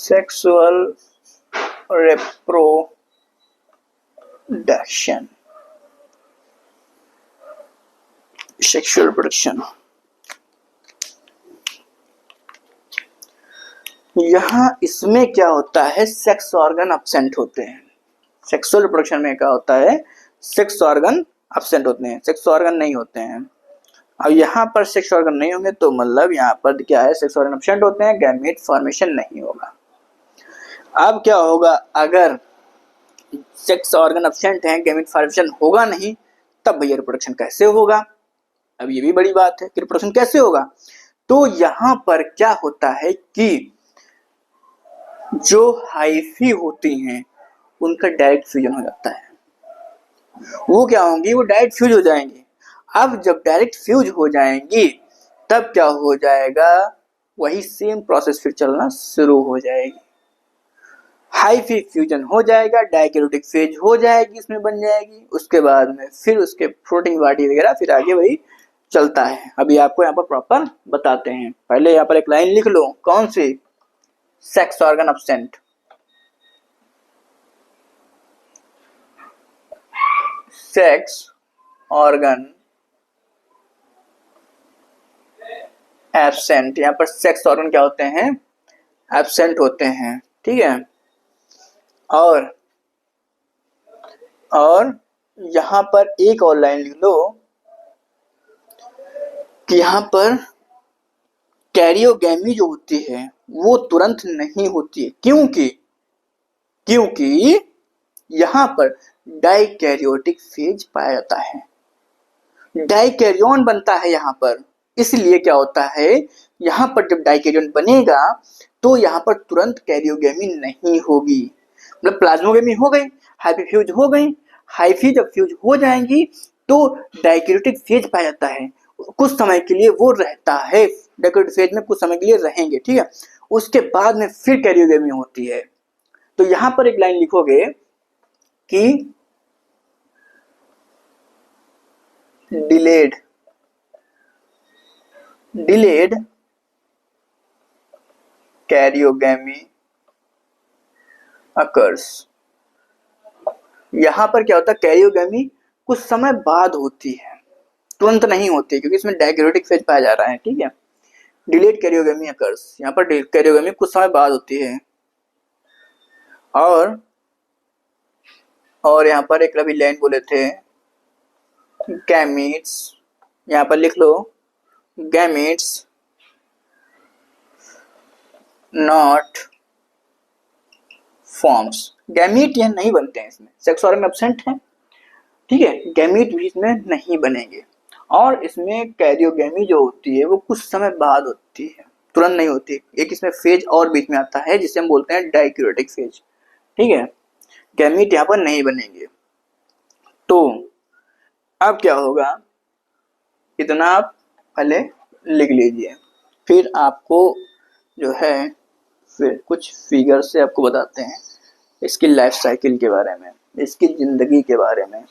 Sexual reproduction, sexual reproduction. यहाँ इसमें क्या होता है, सेक्स ऑर्गन एब्सेंट होते हैं। सेक्सुअल रिप्रोडक्शन में क्या होता है, सेक्स ऑर्गन एब्सेंट होते हैं, सेक्स ऑर्गन नहीं होते हैं। अब यहाँ पर सेक्स ऑर्गन नहीं होंगे तो मतलब यहाँ पर क्या है, सेक्स ऑर्गन एब्सेंट होते हैं, गैमेट फॉर्मेशन नहीं होगा। अब क्या होगा, अगर सेक्स ऑर्गन एब्सेंट है, गैमेट फॉर्मेशन होगा नहीं, तब भैया रिप्रोडक्शन कैसे होगा। अब ये भी बड़ी बात है कि रिप्रोडक्शन कैसे होगा। तो यहाँ पर क्या होता है कि जो हाइफी होती हैं उनका डायरेक्ट फ्यूजन हो जाता है। वो क्या होंगी, वो डायरेक्ट फ्यूज हो जाएंगी। अब जब डायरेक्ट फ्यूज हो जाएंगी तब क्या हो जाएगा, वही सेम प्रोसेस फिर चलना शुरू हो जाएगी। हाइफी फ्यूजन हो जाएगा, डाइकैरियोटिक फेज हो जाएगी, इसमें बन जाएगी। उसके बाद में फिर उसके फ्लोटिंग बॉडी वगैरह फिर आगे वही चलता है। अभी आपको यहाँ पर प्रॉपर बताते हैं। पहले यहाँ पर एक लाइन लिख लो, कौन सी, sex organ absent. Sex organ absent, यहाँ पर सेक्स ऑर्गन क्या होते हैं, एब्सेंट होते हैं, ठीक है। और यहाँ पर एक और लाइन लिख लो कि यहाँ पर कैरियोगैमी जो होती है वो तुरंत नहीं होती है। क्योंकि यहाँ पर डाइकैरियोटिक फेज पाया जाता है, डाइकैरियोन बनता है यहाँ पर। इसलिए क्या होता है, यहाँ पर जब डाइकैरियोन बनेगा तो यहाँ पर तुरंत कैरियोगैमी नहीं होगी, मतलब प्लाज्मोगैमी हो गई, हाइफी फ्यूज हो गई। हाइफी जब फ्यूज हो जाएंगी तो डाइकैरियोटिक फेज पाया जाता है, कुछ समय के लिए वो रहता है, डाइकैरियोटिक फेज में कुछ समय के लिए रहेंगे, ठीक है। उसके बाद में फिर कैरियोगैमी होती है। तो यहाँ पर एक लाइन लिखोगे कि डिलेड कैरियोगैमी अकर्स। यहाँ पर क्या होता है, कैरियोगैमी कुछ समय बाद होती है, तुरंत नहीं होती, क्योंकि इसमें डाइकैरियोटिक फेज पाया जा रहा है, ठीक है। डिलेड कैरियोगैमी अकर्स, यहाँ पर कैरियोगैमी कुछ समय बाद होती है। और यहाँ पर एक अभी लाइन बोले थे, गैमीट्स, यहाँ पर लिख लो, गैमीट्स नॉट फॉर्म्स। गैमीट यह नहीं बनते हैं इसमें, सेक्स ऑर्गन एब्सेंट है, ठीक है, गैमीट भी इसमें नहीं बनेंगे। और इसमें कैरियोगैमी जो होती है वो कुछ समय बाद होती है, तुरंत नहीं होती। एक इसमें फेज और बीच में आता है जिसे हम बोलते हैं डाइकैरियोटिक फेज, ठीक है। गैमीट यहाँ पर नहीं बनेंगे। तो अब क्या होगा, इतना आप पहले लिख लीजिए, फिर आपको जो है फिर कुछ फिगर से आपको बताते हैं इसकी लाइफ साइकिल के बारे में, इसकी जिंदगी के बारे में।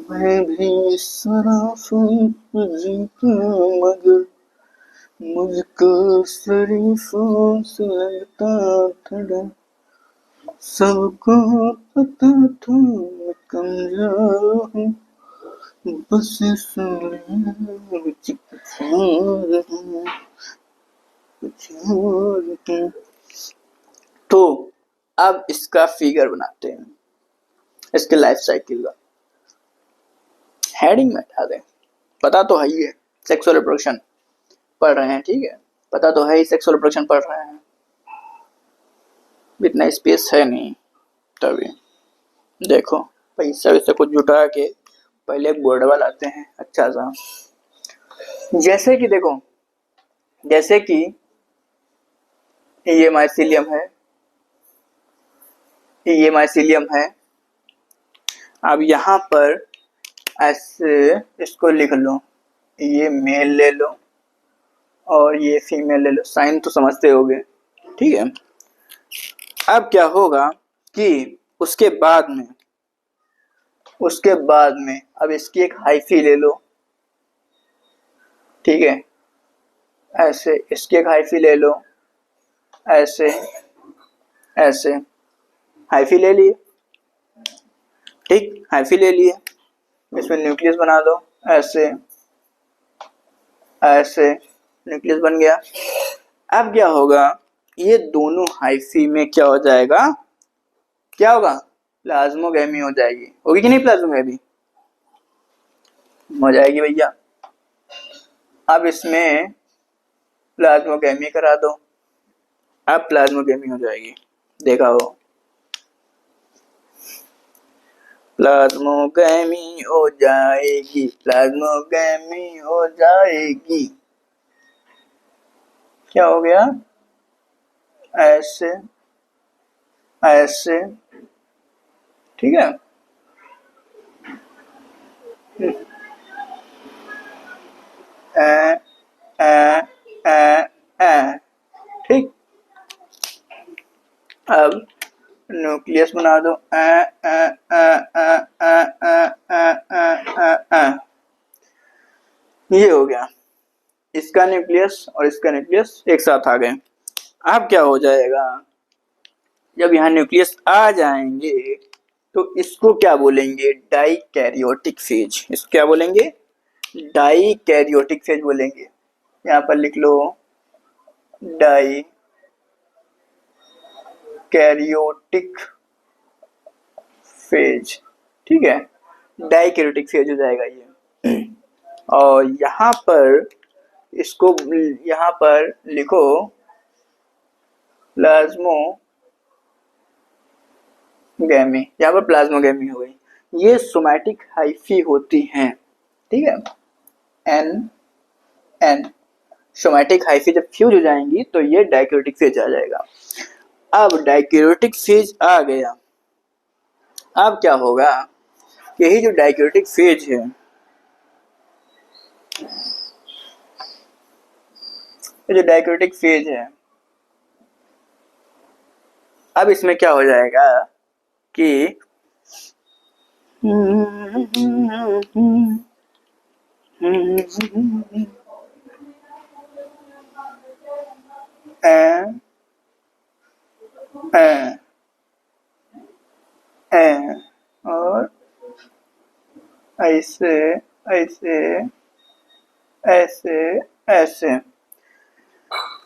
मैं भी मगर मुझको शरीफों से लगता था, सबको पता था मैं कमजोर हूँ, बस तो अब इसका फिगर बनाते हैं, इसके लाइफ साइकिल का। हेडिंग में हटा दें, पता तो है ही है सेक्सुअल रिप्रोडक्शन पढ़ रहे हैं, ठीक है, पता तो है ही सेक्सुअल रिप्रोडक्शन पढ़ रहे हैं, इतना स्पेस है नहीं। तभी देखो पैसा वैसे कुछ जुटा के पहले एक बोर्ड लाते हैं अच्छा सा। जैसे कि देखो, जैसे कि ये माइसीलियम है, ये माइसीलियम है। अब यहाँ पर ऐसे इसको लिख लो, ये मेल ले लो और ये फीमेल ले लो, साइन तो समझते होगे, ठीक है। अब क्या होगा कि उसके बाद में उसके बाद में अब इसकी एक हाइफी ले लो, ठीक है, ऐसे इसकी एक हाइफी ले लो, ऐसे ऐसे हाइफी ले लिए, ठीक, हाइफी ले लिए, इसमें न्यूक्लियस बना दो, ऐसे ऐसे न्यूक्लियस बन गया। अब क्या होगा, ये दोनों हाइफी में क्या हो जाएगा, क्या होगा, प्लाज्मोगेमी हो जाएगी, होगी कि नहीं, प्लाज्मोगेमी हो जाएगी भैया। अब इसमें प्लाज्मोगेमी करा दो, अब प्लाज्मोगेमी हो जाएगी, देखा हो, प्लाज्मोगेमी हो जाएगी, प्लाज्मोगेमी हो जाएगी। क्या हो गया, ऐसे ऐसे, ठीक है, ठीक। अब न्यूक्लियस बना दो, ये हो गया, इसका न्यूक्लियस और इसका न्यूक्लियस एक साथ आ गए। अब क्या हो जाएगा, जब यहाँ न्यूक्लियस आ जाएंगे तो इसको क्या बोलेंगे, डाइकैरियोटिक फेज, इसको क्या बोलेंगे, डाइकैरियोटिक फेज बोलेंगे। यहाँ पर लिख लो डाइकैरियोटिक फेज, ठीक है, डाइकैरियोटिक फेज हो जाएगा ये। और यहाँ पर इसको यहाँ पर लिखो प्लाज्मोगेमी, यहाँ पर प्लाज्मोगेमी हो गई, ये सोमैटिक हाइफी होती हैं, ठीक है, एन एन सोमैटिक हाइफी जब फ्यूज हो जाएंगी तो ये डाइकैरियोटिक फेज आ जाएगा। अब डाइकैरियोटिक फेज आ गया, अब क्या होगा, यही जो डाइकैरियोटिक फेज है, ये जो डाइकैरियोटिक फेज है, अब इसमें क्या हो जाएगा कि और ऐसे ऐसे ऐसे ऐसे।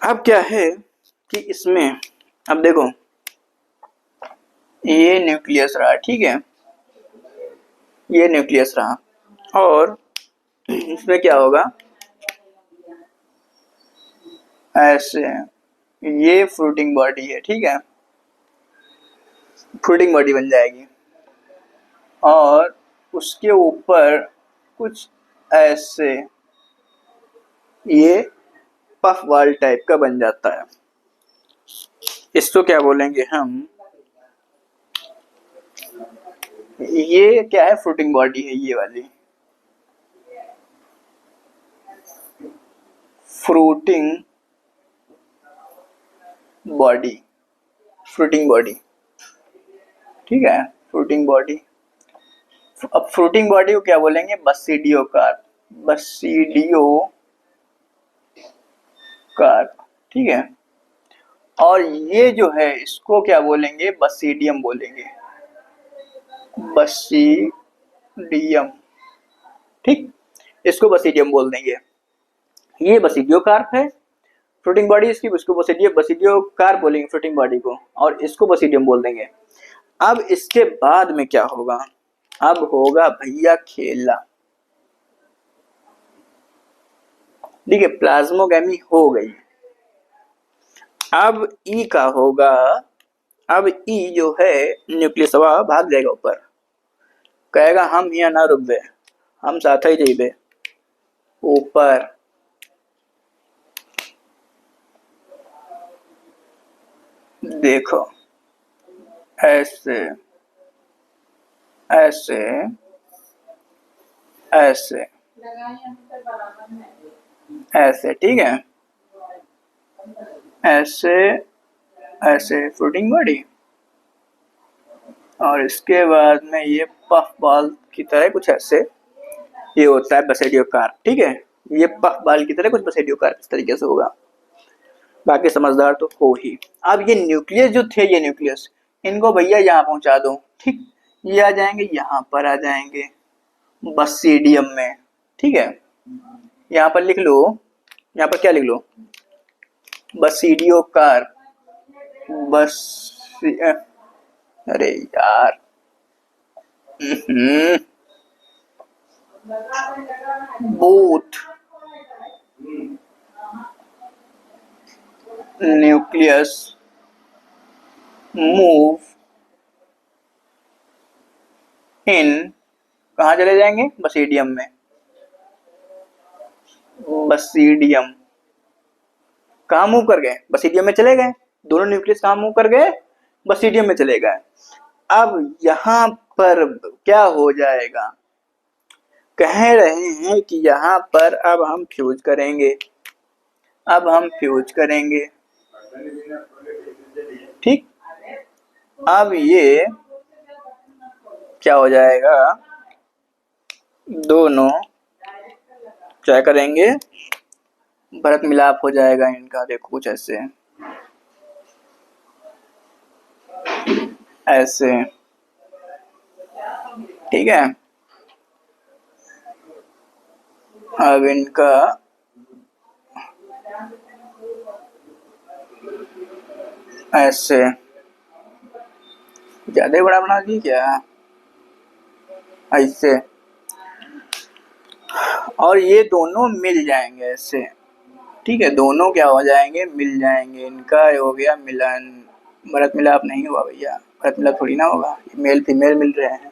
अब क्या है कि इसमें, अब देखो ये न्यूक्लियस रहा, ठीक है, ये न्यूक्लियस रहा, और इसमें क्या होगा, ऐसे, ये फ्रूटिंग बॉडी है, ठीक है, फ्रूटिंग बॉडी बन जाएगी, और उसके ऊपर कुछ ऐसे ये पफ बॉल टाइप का बन जाता है, इसको क्या बोलेंगे हम, ये क्या है, फ्रूटिंग बॉडी है ये वाली, फ्रूटिंग बॉडी, फ्रूटिंग बॉडी, ठीक है, फ्रूटिंग बॉडी। अब फ्रूटिंग बॉडी को क्या बोलेंगे, बसीडियो कार्प, बसीडियो कार्प, ठीक है, और ये जो है इसको क्या बोलेंगे, बसीडियम बोलेंगे, बसीडियम, ठीक, इसको बसीडियम बोल देंगे। ये बसीडियो कार्प है, फ्रूटिंग बॉडी इसकी, उसको बसीडियो कार्प बोलेंगे फ्रूटिंग बॉडी को, और इसको बसीडियम बोल देंगे। अब इसके बाद में क्या होगा, अब होगा भैया खेला, ठीक है, प्लाज्मोगेमी हो गई। अब ई का होगा, अब ई जो है न्यूक्लियस हवा भाग जाएगा ऊपर, कहेगा हम यहाँ ना रुक गए, हम साथ ही जाइबे ऊपर, देखो ऐसे ऐसे ऐसे ऐसे, ठीक है, ऐसे ऐसे फ्रूटिंग बॉडी, और इसके बाद में ये पफ बॉल की तरह कुछ ऐसे ये होता है बेसिडियोकार्प, ठीक है। ये पफ बॉल की तरह कुछ बेसिडियोकार्प इस तरीके से होगा, बाकी समझदार तो हो ही। अब ये न्यूक्लियस जो थे, ये न्यूक्लियस इनको भैया यहाँ पहुंचा दो, ठीक। ये आ जाएंगे यहाँ पर, आ जाएंगे बसीडियम में, ठीक है। यहाँ पर लिख लो, यहाँ पर क्या लिख लो, बसीडियोकार्प, बस, अरे यार, both nucleus move in, कहाँ चले जाएंगे, बसीडियम में। बसीडियम कहाँ मूव कर गए, बसीडियम में चले गए। दोनों न्यूक्लियस कहाँ मूव कर गए, बसीडियम में चले गए। अब यहाँ पर क्या हो जाएगा, कह रहे हैं कि यहाँ पर अब हम फ्यूज करेंगे, अब हम फ्यूज करेंगे, ठीक। अब ये क्या हो जाएगा, दोनों क्या करेंगे, भरत मिलाप हो जाएगा इनका, देखो कुछ ऐसे ऐसे, ठीक है। अब इनका ऐसे ज्यादा बड़ा बना दी क्या, ऐसे, और ये दोनों मिल जाएंगे ऐसे, ठीक है। दोनों क्या हो जाएंगे, मिल जाएंगे, इनका हो गया मिलन। भरत मिलाप नहीं हुआ भैया, भरत मिलाप थोड़ी ना होगा, मेल फीमेल मिल रहे हैं।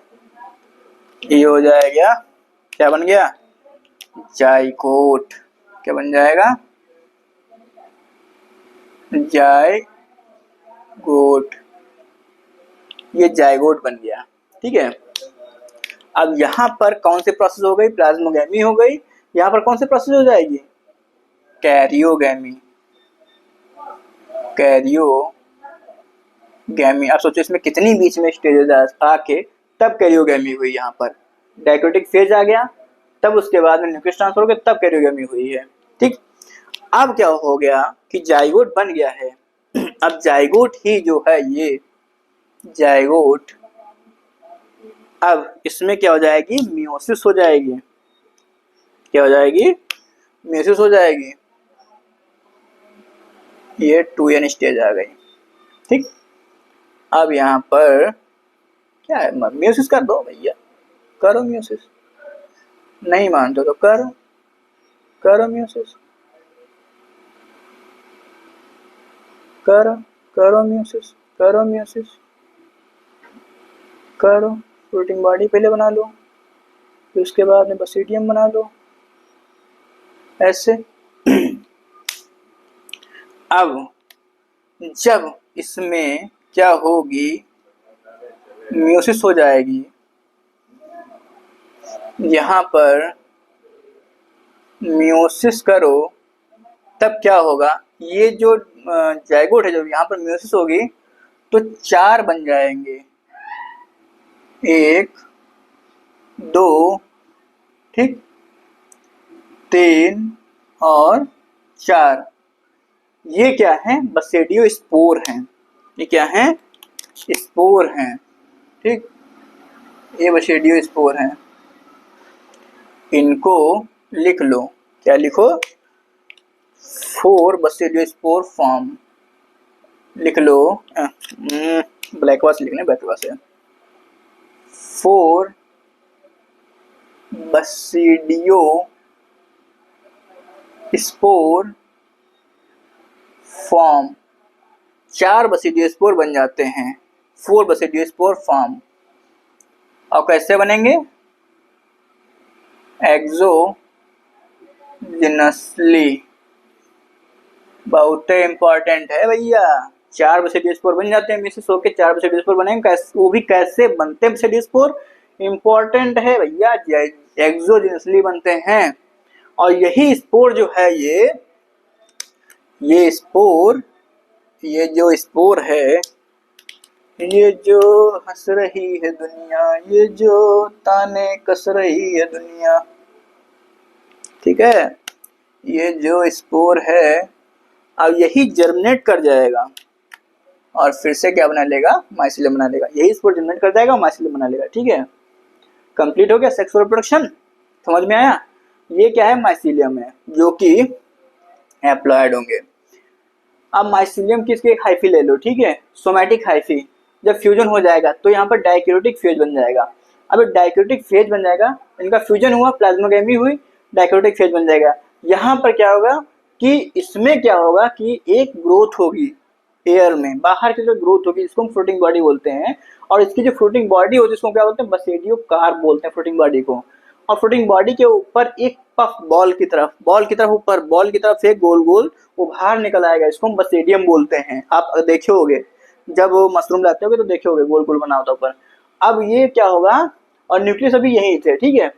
ये हो जाएगा, क्या बन गया, जाइगोट। क्या बन जाएगा, जाइगोट, ये जाइगोट बन गया, ठीक है। अब यहाँ पर कौन सी प्रोसेस हो गई, प्लाज्मोगैमी हो गई। यहाँ पर कौन सी प्रोसेस हो जाएगी, कैरियोगैमी, कैरियोगैमी। अब सोचो इसमें कितनी बीच में स्टेजेस आके तब कैरियोगैमी हुई। यहाँ पर डाइक्रोटिक फेज आ गया, तब उसके बाद में न्यूक्लियस ट्रांसफर हो गया, तब कैरियोगैमी हुई है, ठीक। अब क्या हो गया कि जाइगोट बन गया है। अब जाइगोट ही जो है ये जाइगोट, अब इसमें क्या हो जाएगी, मियोसिस हो जाएगी। क्या हो जाएगी, मियोसिस हो जाएगी। ये 2n स्टेज आ गई, ठीक। अब यहाँ पर क्या है, मियोसिस कर दो भैया, करो मियोसिस, नहीं मानते तो करो, करो मियोसिस, करो, करो मियोसिस, करो मियोसिस, करो। फ्लोटिंग बॉडी पहले बना लो, फिर उसके बाद में बसीडियम बना लो, ऐसे। अब जब इसमें क्या होगी, मियोसिस हो जाएगी, यहाँ पर मियोसिस करो, तब क्या होगा, ये जो जाइगोट है, जब यहाँ पर मियोसिस होगी तो 4 बन जाएंगे, 1 2, ठीक, 3 और 4। ये क्या है, बसेडियो स्पोर हैं, ये क्या है, स्पोर हैं, ठीक। ये बसेडियो स्पोर हैं, इनको लिख लो, क्या लिखो, 4 बसेडियो स्पोर फॉर्म, लिख लो। ब्लैक वाश लिखना, ब्लैक वाश है। 4 बसीडियो स्पोर फॉर्म, 4 बसीडियो स्पोर बन जाते हैं, 4 बसीडियो स्पोर फॉर्म। और कैसे बनेंगे, एक्सोजिनसली, बहुत इंपॉर्टेंट है भैया। 4 बसीडियो स्पोर बन जाते हैं, मिसेस होके 4 बसीडियो स्पोर बनेंगे, वो भी कैसे बनते हैं बसीडियो स्पोर, इंपॉर्टेंट है भैया, एक्सोजिनसली बनते हैं। और यही स्पोर जो है, ये स्पोर, ये जो स्पोर है ये जो हंस रही है दुनिया, ये जो ताने कस रही है दुनिया, ठीक है। ये जो स्पोर है अब यही जर्मिनेट कर जाएगा और फिर से क्या बना लेगा, माइसिलियम बना लेगा। यही स्पोर जर्मिनेट कर जाएगा और माइसिलियम बना लेगा, ठीक है। कंप्लीट हो गया सेक्सुअल रिप्रोडक्शन, समझ में आया। ये क्या है, माइसिलियम है जो कि एप्लॉयड होंगे। अब माइसिलियम की इसकी एक हाइफी ले लो, ठीक है, सोमैटिक हाइफी। जब फ्यूजन हो जाएगा तो यहाँ पर डाइक्रोटिक फेज बन जाएगा। अब डाइक्रोटिक फेज बन जाएगा, इनका फ्यूजन हुआ, प्लाज्मोगेमी हुई, डाइक्रोटिक फेज बन जाएगा। यहाँ पर क्या होगा कि इसमें क्या होगा कि एक ग्रोथ होगी एयर में, बाहर की जो ग्रोथ होगी इसको हम फ्लोटिंग बॉडी बोलते हैं। और इसकी जो फ्लोटिंग बॉडी होती है इसको क्या बोलते हैं, बसेडियो कार्प बोलते हैं फ्लोटिंग बॉडी को। और फ्लोटिंग बॉडी के ऊपर एक पफ बॉल की तरफ ऊपर बॉल की तरफ से गोल गोल वो बाहर निकल आएगा, इसको हम बसेडियम बोलते हैं। आप देखे होगे जब वो मशरूम लाते होगे तो देखे होगे गोल गोल बना होता ऊपर। अब ये क्या होगा, और न्यूक्लियस अभी यही थे, ठीक है।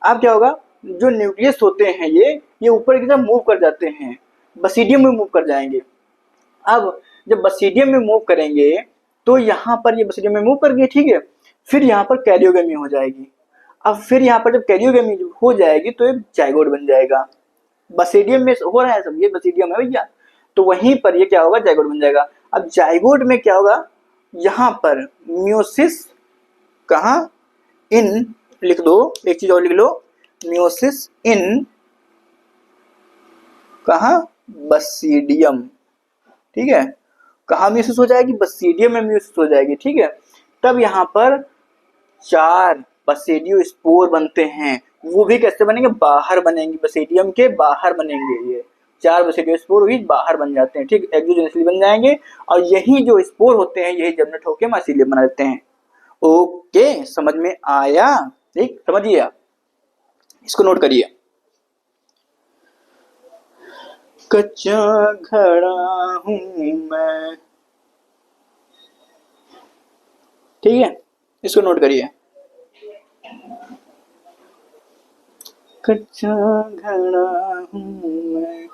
अब क्या होगा, जो न्यूक्लियस होते हैं ये ऊपर की तरफ मूव कर जाते हैं, बसीडियम में मूव कर जाएंगे। अब जब बसीडियम में मूव करेंगे तो यहाँ पर ये बसीडियम में मूव कर गए, ठीक है। फिर यहाँ पर कैरियोगेमी हो जाएगी। अब फिर यहाँ पर जब कैरियोगेमी हो जाएगी तो एक जाइगोट बन जाएगा। बसीडियम में हो रहा है सब, ये बसीडियम है भैया, तो वहीं पर ये क्या होगा, जाइगोट बन जाएगा। अब जाइगोट में क्या होगा, यहाँ पर मियोसिस कहाँ, इन लिख दो, एक चीज और लिख लो, मियोसिस इन कहाँ, बसीडियम, ठीक है। कहाँ म्यूसिस हो जाएगी, बसीडियम में म्यूसिस हो जाएगी, ठीक है। तब यहाँ पर 4 बसेडियो स्पोर बनते हैं। वो भी कैसे बनेंगे, बाहर बनेंगे, बसेडियम के बाहर बनेंगे। ये 4 बसेडियो स्पोर भी बाहर बन जाते हैं, ठीक, एक्सोजेनिकली बन जाएंगे। और यही जो स्पोर होते हैं यही जर्मिनेट होकर माइसिलियम बना देते हैं। ओके, समझ में आया, ठीक, समझिए आप, इसको नोट करिए। कच्चा घड़ा हूं मैं, ठीक है, इसको नोट करिए। कच्चा घड़ा हूं मैं,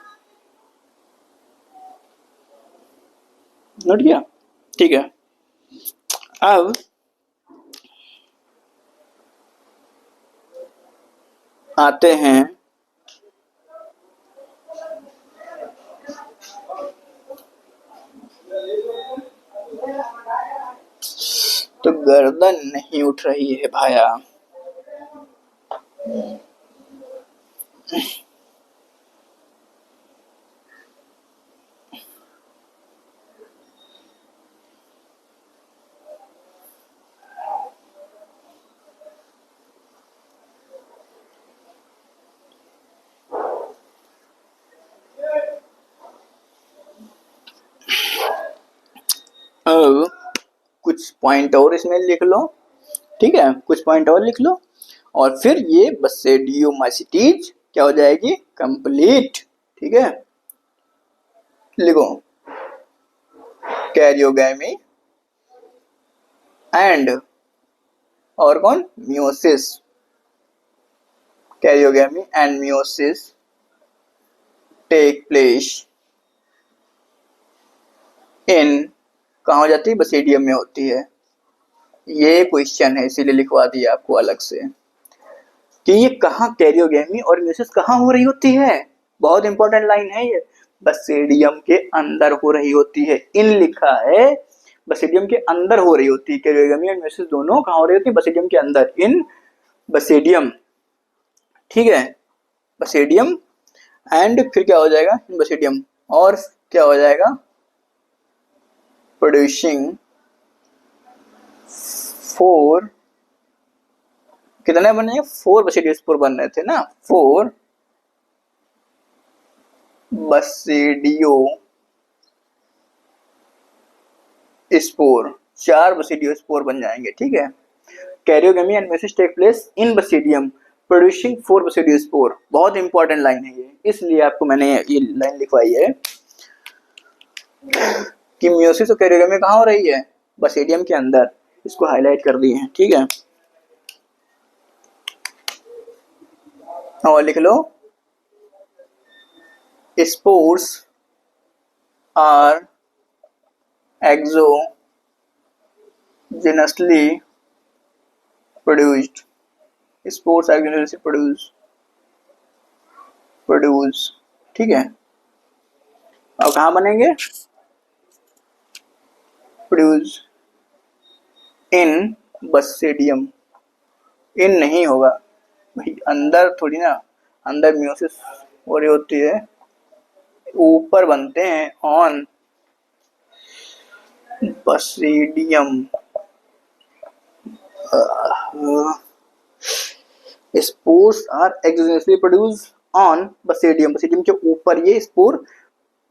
नोट किया, ठीक है। अब आते हैं तो गर्दन नहीं उठ रही है भाया। अब कुछ पॉइंट और इसमें लिख लो, ठीक है, कुछ पॉइंट और लिख लो और फिर ये बसेडियोमाइसिटीज क्या हो जाएगी, कंप्लीट, ठीक है। लिखो, कैरियोगैमी एंड और कौन, meiosis, karyogamy and meiosis take place in, कहाँ हो जाती है, बसेडियम में होती है। ये क्वेश्चन है इसीलिए लिखवा दिया आपको अलग से कि ये कहाँ कैरियोगेमी और मियोसिस कहाँ हो रही होती है। बहुत इंपॉर्टेंट लाइन है ये, बसेडियम के अंदर हो रही होती है। इन लिखा है, बसेडियम के अंदर हो रही होती है। कैरियोगेमी और मियोसिस दोनों कहाँ हो रही होती है, बसेडियम के अंदर, इन बसेडियम, ठीक है, बसेडियम एंड फिर क्या हो जाएगा, इन बसेडियम, और क्या हो जाएगा, प्रोड्यूसिंग 4, कितने बने, 4 बसेडियो स्पोर बन रहे थे ना, 4 बसेडियो स्पोर, 4 बसेडियो स्पोर बन जाएंगे, ठीक है। Karyogamy and meiosis take place in basidium producing 4 basidiospore. बहुत इंपॉर्टेंट लाइन है ये, इसलिए आपको मैंने ये लाइन लिखवाई है कि मियोसिस और कैरियोगेमी कहाँ हो रही है, बसेडियम के अंदर, इसको हाईलाइट कर दिए हैं, ठीक है। और लिख लो, spores are exogenically exogenously produced, spores exogenously produce, ठीक है। अब कहाँ बनेंगे? प्रोड्यूस इन बसेडियम, इन नहीं होगा भाई, अंदर थोड़ी ना, अंदर मियोसिस हो रही होती है, ऊपर बनते हैं on basidium. Spores are exogenously produce on basidium, basidium के ऊपर ये स्पोर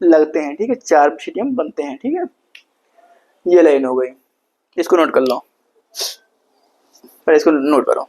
लगते हैं, ठीक है, 4 बसेडियम बनते हैं, ठीक है। ये लाइन हो गई, इसको नोट कर लो, पर इसको नोट करो।